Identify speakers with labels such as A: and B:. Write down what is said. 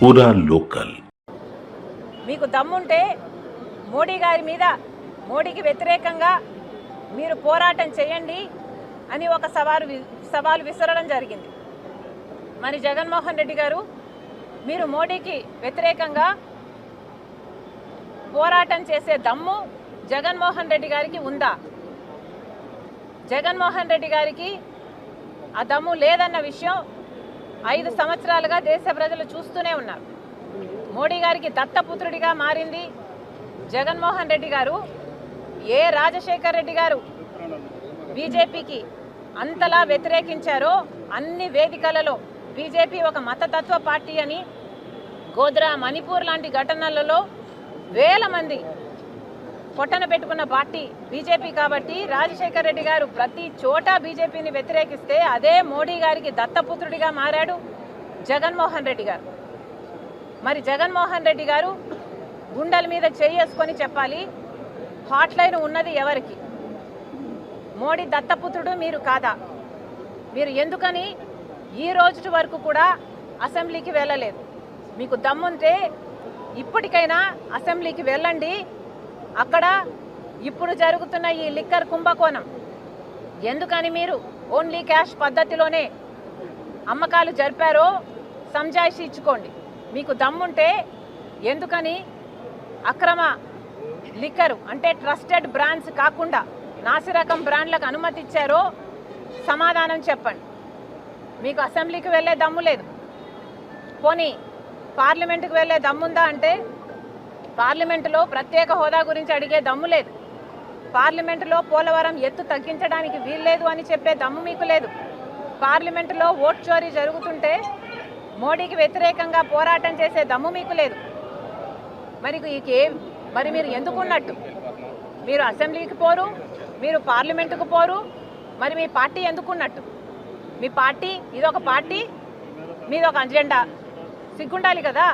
A: పూరా లోకల్.
B: మీకు దమ్ముంటే మోడీ గారి మీద, మోడీకి వ్యతిరేకంగా మీరు పోరాటం చేయండి అని ఒక సవాలు విసరడం జరిగింది. మరి జగన్మోహన్ రెడ్డి గారు, మీరు మోడీకి వ్యతిరేకంగా పోరాటం చేసే దమ్ము జగన్మోహన్ రెడ్డి గారికి ఉందా? జగన్మోహన్ రెడ్డి గారికి ఆ దమ్ము లేదన్న విషయం 5 సంవత్సరాలుగా దేశ ప్రజలు చూస్తూనే ఉన్నారు. మోడీ గారికి దత్తపుత్రుడిగా మారింది జగన్మోహన్ రెడ్డి గారు. ఏ రాజశేఖర్ రెడ్డి గారు బీజేపీకి అంతలా వ్యతిరేకించారో అన్ని వేదికలలో బీజేపీ ఒక మతతత్వ పార్టీ అని, గోద్రా, మణిపూర్ లాంటి ఘటనలలో వేల మంది పొట్టన పెట్టుకున్న పార్టీ బీజేపీ. కాబట్టి రాజశేఖర్ రెడ్డి గారు ప్రతి చోట బీజేపీని వ్యతిరేకిస్తే అదే మోడీ గారికి దత్తపుత్రుడిగా మారాడు జగన్మోహన్ రెడ్డి గారు. మరి జగన్మోహన్ రెడ్డి గారు గుండెల మీద చేసుకొని చెప్పాలి, హాట్లైన్ ఉన్నది ఎవరికి? మోడీ దత్తపుత్రుడు మీరు కాదా? మీరు ఎందుకని ఈ రోజు వరకు కూడా అసెంబ్లీకి వెళ్ళలేదు? మీకు దమ్ముంటే ఇప్పటికైనా అసెంబ్లీకి వెళ్ళండి. అక్కడ ఇప్పుడు జరుగుతున్న ఈ లిక్కర్ కుంభకోణం ఎందుకని మీరు ఓన్లీ క్యాష్ పద్ధతిలోనే అమ్మకాలు జరిపారో సంజాయిషి ఇచ్చుకోండి. మీకు దమ్ముంటే ఎందుకని అక్రమ లిక్కరు అంటే ట్రస్టెడ్ బ్రాండ్స్ కాకుండా నాసిరకం బ్రాండ్లకు అనుమతి ఇచ్చారో సమాధానం చెప్పండి. మీకు అసెంబ్లీకి వెళ్ళే దమ్ము లేదు, పోనీ పార్లమెంటుకు వెళ్ళే దమ్ముందా అంటే పార్లమెంటులో ప్రత్యేక హోదా గురించి అడిగే దమ్ము లేదు. పార్లమెంటులో పోలవరం ఎత్తు తగ్గించడానికి వీల్లేదు అని చెప్పే దమ్ము మీకు లేదు. పార్లమెంటులో ఓట్ చోరీ జరుగుతుంటే మోడీకి వ్యతిరేకంగా పోరాటం చేసే దమ్ము మీకు లేదు. మరి మీరు ఎందుకున్నట్టు? మీరు అసెంబ్లీకి పోరు, మీరు పార్లమెంటుకు పోరు, మరి మీ పార్టీ ఎందుకున్నట్టు? మీ పార్టీ ఇదొక పార్టీ, మీదొక అజెండా, సిగ్గుండాలి కదా.